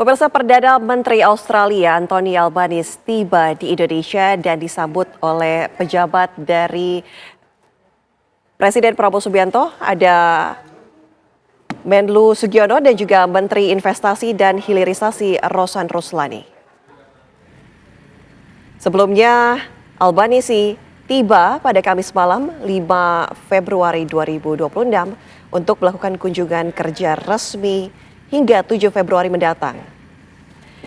Pemirsa, Perdana Menteri Australia Anthony Albanese tiba di Indonesia dan disambut oleh pejabat dari Presiden Prabowo Subianto, ada Menlu Sugiono dan juga Menteri Investasi dan Hilirisasi Rosan Ruslani. Sebelumnya, Albanese tiba pada Kamis malam 5 Februari 2026 untuk melakukan kunjungan kerja resmi hingga 7 Februari mendatang.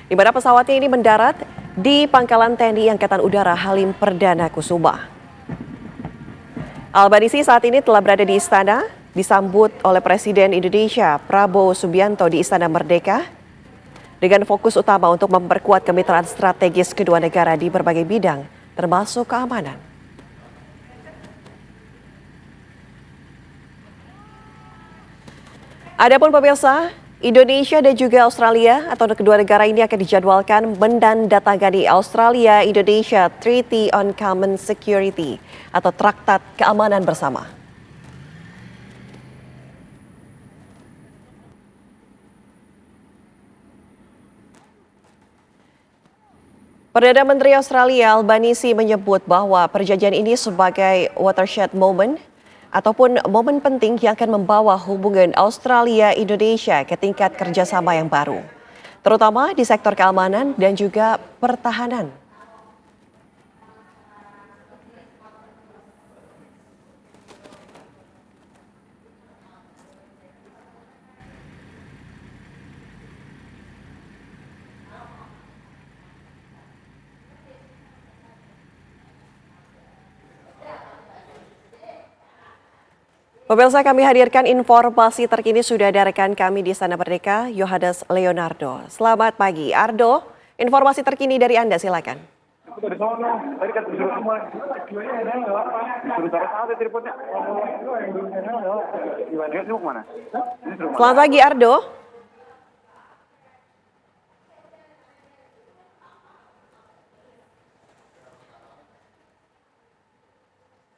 Di mana pesawatnya ini mendarat di Pangkalan TNI Angkatan Udara Halim Perdana Kusuma. Albanese saat ini telah berada di istana, disambut oleh Presiden Indonesia Prabowo Subianto di Istana Merdeka dengan fokus utama untuk memperkuat kemitraan strategis kedua negara di berbagai bidang, termasuk keamanan. Adapun pemirsa, Indonesia dan juga Australia atau kedua negara ini akan dijadwalkan menandatangani Australia-Indonesia Treaty on Common Security atau Traktat Keamanan Bersama. Perdana Menteri Australia Albanese menyebut bahwa perjanjian ini sebagai watershed moment ataupun momen penting yang akan membawa hubungan Australia-Indonesia ke tingkat kerjasama yang baru, terutama di sektor keamanan dan juga pertahanan. Pemirsa, kami hadirkan informasi terkini sudah ada rekan kami di Istana Merdeka, Yohanes Leonardo. Selamat pagi, Ardo. Informasi terkini dari Anda, silakan. Selamat pagi, Ardo.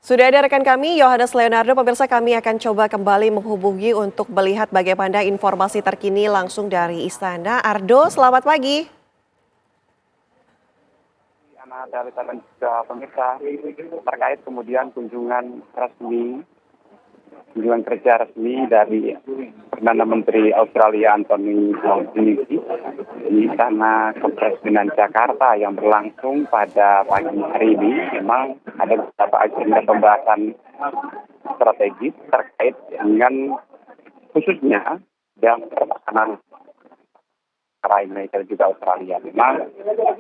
Sudah ada rekan kami, Yohanes Leonardo. Pemirsa, kami akan coba kembali menghubungi untuk melihat bagaimana informasi terkini langsung dari Istana. Ardo, selamat pagi. Anak dari dan juga pemirsa terkait kemudian kunjungan kerja resmi dari Perdana Menteri Australia Anthony Albanese di Istana Kepresidenan Jakarta yang berlangsung pada pagi hari ini. Memang ada beberapa agenda pembahasan strategis terkait dengan khususnya yang pertahanan Indonesia dan juga Australia. Memang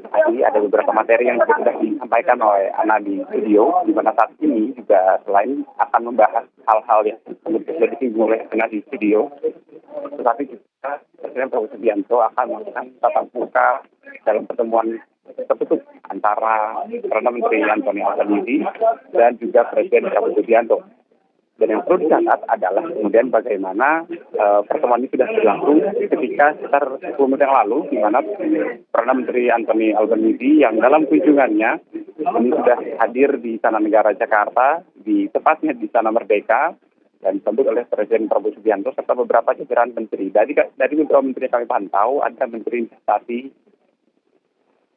tadi ada beberapa materi yang sudah disampaikan oleh Ana di studio, di mana saat ini juga selain akan membahas hal-hal yang sudah disinggung oleh Ana di studio, tetapi juga Presiden Prabowo Subianto akan melakukan tatap muka dalam pertemuan tertutup antara Perdana Menteri Anthony Albanese dan juga Presiden Prabowo Subianto. Dan yang perlu dicatat adalah kemudian bagaimana pertemuan ini sudah berlangsung ketika sekitar 10 menit yang lalu, di mana Perdana Menteri Anthony Albanese yang dalam kunjungannya ini sudah hadir di Istana Negara Jakarta, tepatnya di Istana Merdeka, dan disambut oleh Presiden Prabowo Subianto serta beberapa jajaran menteri. Dari beberapa menteri yang kami pantau, ada Menteri Investasi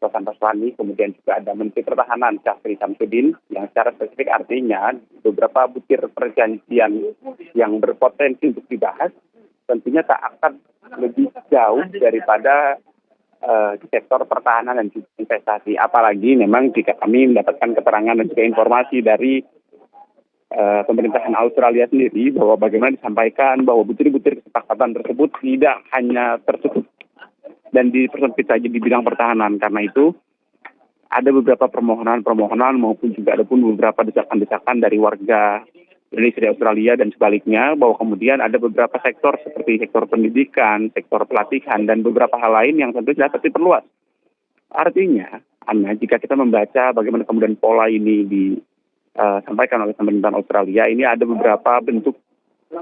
Rosan Ruslani, kemudian juga ada Menteri Pertahanan Syafri Samsudin, yang secara spesifik artinya beberapa butir perjanjian yang berpotensi untuk dibahas tentunya tak akan lebih jauh daripada sektor pertahanan dan juga investasi. Apalagi memang jika kami mendapatkan keterangan dan juga informasi dari pemerintahan Australia sendiri bahwa bagaimana disampaikan bahwa butir-butir kesepakatan tersebut tidak hanya tertutup dan dipersempit saja di bidang pertahanan. Karena itu ada beberapa permohonan maupun juga ada pun beberapa desakan-desakan dari warga Indonesia di Australia dan sebaliknya, bahwa kemudian ada beberapa sektor seperti sektor pendidikan, sektor pelatihan, dan beberapa hal lain yang tentu dapat diperluas. Artinya, Anna, jika kita membaca bagaimana kemudian pola ini disampaikan oleh pemerintahan Australia, ini ada beberapa bentuk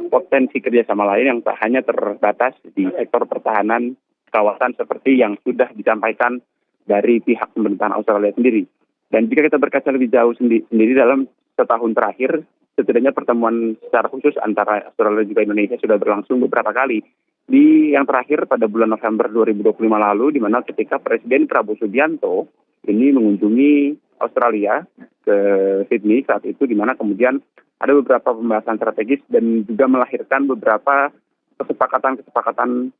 potensi kerjasama lain yang tak hanya terbatas di sektor pertahanan kawasan seperti yang sudah disampaikan dari pihak pemerintahan Australia sendiri. Dan jika kita berkaca lebih jauh sendiri dalam setahun terakhir, setidaknya pertemuan secara khusus antara Australia dan juga Indonesia sudah berlangsung beberapa kali. yang terakhir pada bulan November 2025 lalu, di mana ketika Presiden Prabowo Subianto ini mengunjungi Australia ke Sydney saat itu, di mana kemudian ada beberapa pembahasan strategis dan juga melahirkan beberapa kesepakatan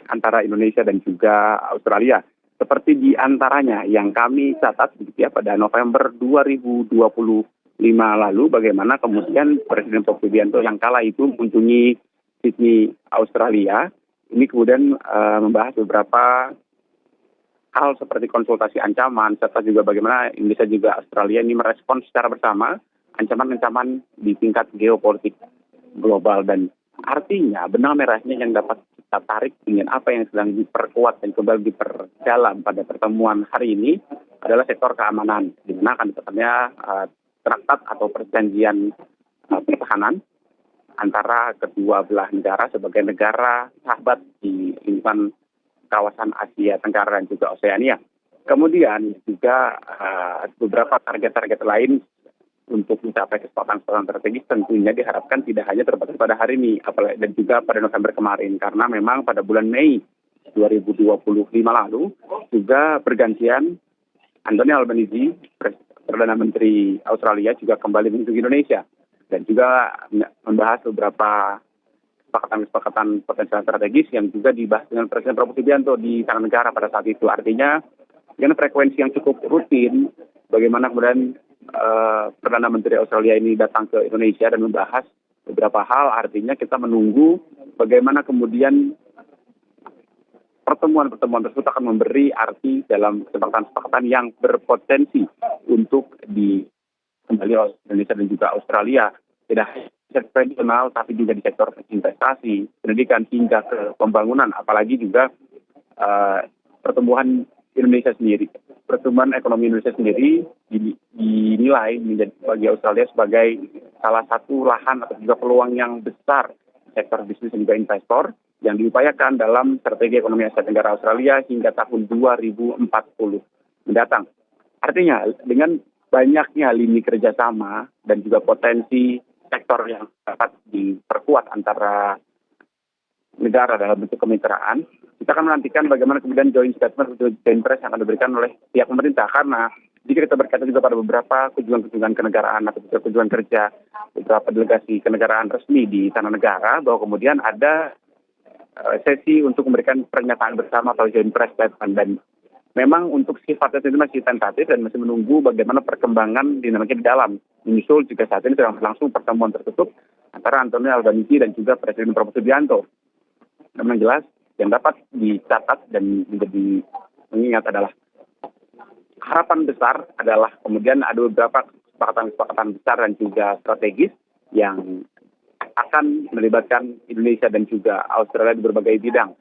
antara Indonesia dan juga Australia. Seperti di antaranya yang kami catat pada November 2025 lalu, bagaimana kemudian Presiden Prabowo Subianto yang kala itu mengunjungi Sydney, Australia, ini kemudian membahas beberapa hal seperti konsultasi ancaman, serta juga bagaimana Indonesia juga Australia ini merespons secara bersama ancaman-ancaman di tingkat geopolitik global. Dan artinya benang merahnya yang dapat kita tarik dengan apa yang sedang diperkuat dan kembali diperdalam pada pertemuan hari ini adalah sektor keamanan, di mana akan ditetapkannya traktat atau perjanjian pertahanan antara kedua belah negara sebagai negara sahabat di lingkungan kawasan Asia Tenggara dan juga Oseania. Kemudian juga beberapa target-target lain untuk mencapai kesepakatan strategis tentunya diharapkan tidak hanya terbatas pada hari ini, apalagi dan juga pada November kemarin, karena memang pada bulan Mei 2025 lalu juga pergantian Anthony Albanese, Perdana Menteri Australia, juga kembali mengunjungi Indonesia dan juga membahas beberapa kesepakatan potensial strategis yang juga dibahas dengan Presiden Prabowo Subianto di Istana Negara pada saat itu. Artinya dengan frekuensi yang cukup rutin, bagaimana kemudian Perdana Menteri Australia ini datang ke Indonesia dan membahas beberapa hal. Artinya kita menunggu bagaimana kemudian pertemuan-pertemuan tersebut akan memberi arti dalam kesepakatan-kesepakatan yang berpotensi untuk kembali oleh Indonesia dan juga Australia. Tidak hanya sektor regional, tapi juga di sektor investasi, pendidikan, hingga ke pembangunan. Apalagi juga pertumbuhan Indonesia sendiri. Pertumbuhan ekonomi Indonesia sendiri dinilai menjadi bagi Australia sebagai salah satu lahan atau juga peluang yang besar sektor bisnis dan juga investor yang diupayakan dalam strategi ekonomi Asia Tenggara Australia hingga tahun 2040 mendatang. Artinya dengan banyaknya lini kerjasama dan juga potensi sektor yang dapat diperkuat antara negara dalam bentuk kemitraan, kita akan menantikan bagaimana kemudian joint statement atau joint press yang akan diberikan oleh pihak pemerintah. Karena jika kita berkaitan juga pada beberapa kunjungan-kunjungan kenegaraan atau juga kunjungan kerja beberapa delegasi kenegaraan resmi di Istana Negara, bahwa kemudian ada sesi untuk memberikan pernyataan bersama atau joint press statement. Dan memang untuk sifatnya itu masih tentatif dan masih menunggu bagaimana perkembangan dinamika di dalam. Menyusul juga saat ini sedang berlangsung pertemuan tertutup antara Anthony Albanese dan juga Presiden Prabowo Subianto. Namun jelas yang dapat dicatat dan menjadi mengingat adalah harapan besar adalah kemudian ada beberapa kesepakatan besar dan juga strategis yang akan melibatkan Indonesia dan juga Australia di berbagai bidang.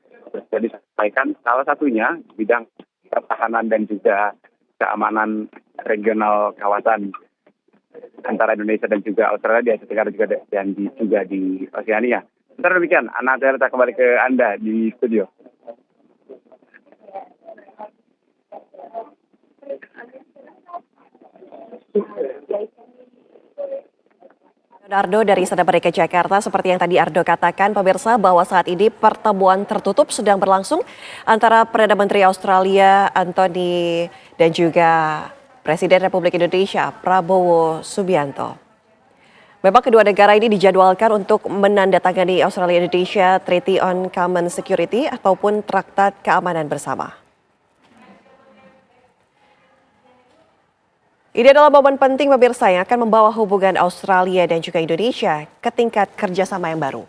Jadi disampaikan salah satunya bidang pertahanan dan juga keamanan regional kawasan antara Indonesia dan juga Australia di Asia Tenggara dan juga di Oseania. Sementara demikian, Ana Delta kembali ke Anda di studio. Ardo dari Istana Merdeka Jakarta, seperti yang tadi Ardo katakan, pemirsa, bahwa saat ini pertemuan tertutup sedang berlangsung antara Perdana Menteri Australia Anthony dan juga Presiden Republik Indonesia Prabowo Subianto. Memang kedua negara ini dijadwalkan untuk menandatangani Australia-Indonesia Treaty on Common Security ataupun Traktat Keamanan Bersama. Ini adalah momen penting pemirsa yang akan membawa hubungan Australia dan juga Indonesia ke tingkat kerjasama yang baru.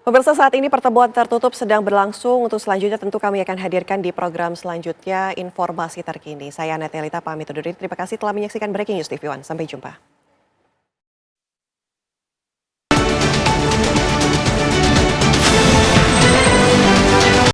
Pemirsa, saat ini pertemuan tertutup sedang berlangsung. Untuk selanjutnya tentu kami akan hadirkan di program selanjutnya informasi terkini. Saya Anatelita pamit undur diri. Terima kasih telah menyaksikan Breaking News TV One. Sampai jumpa.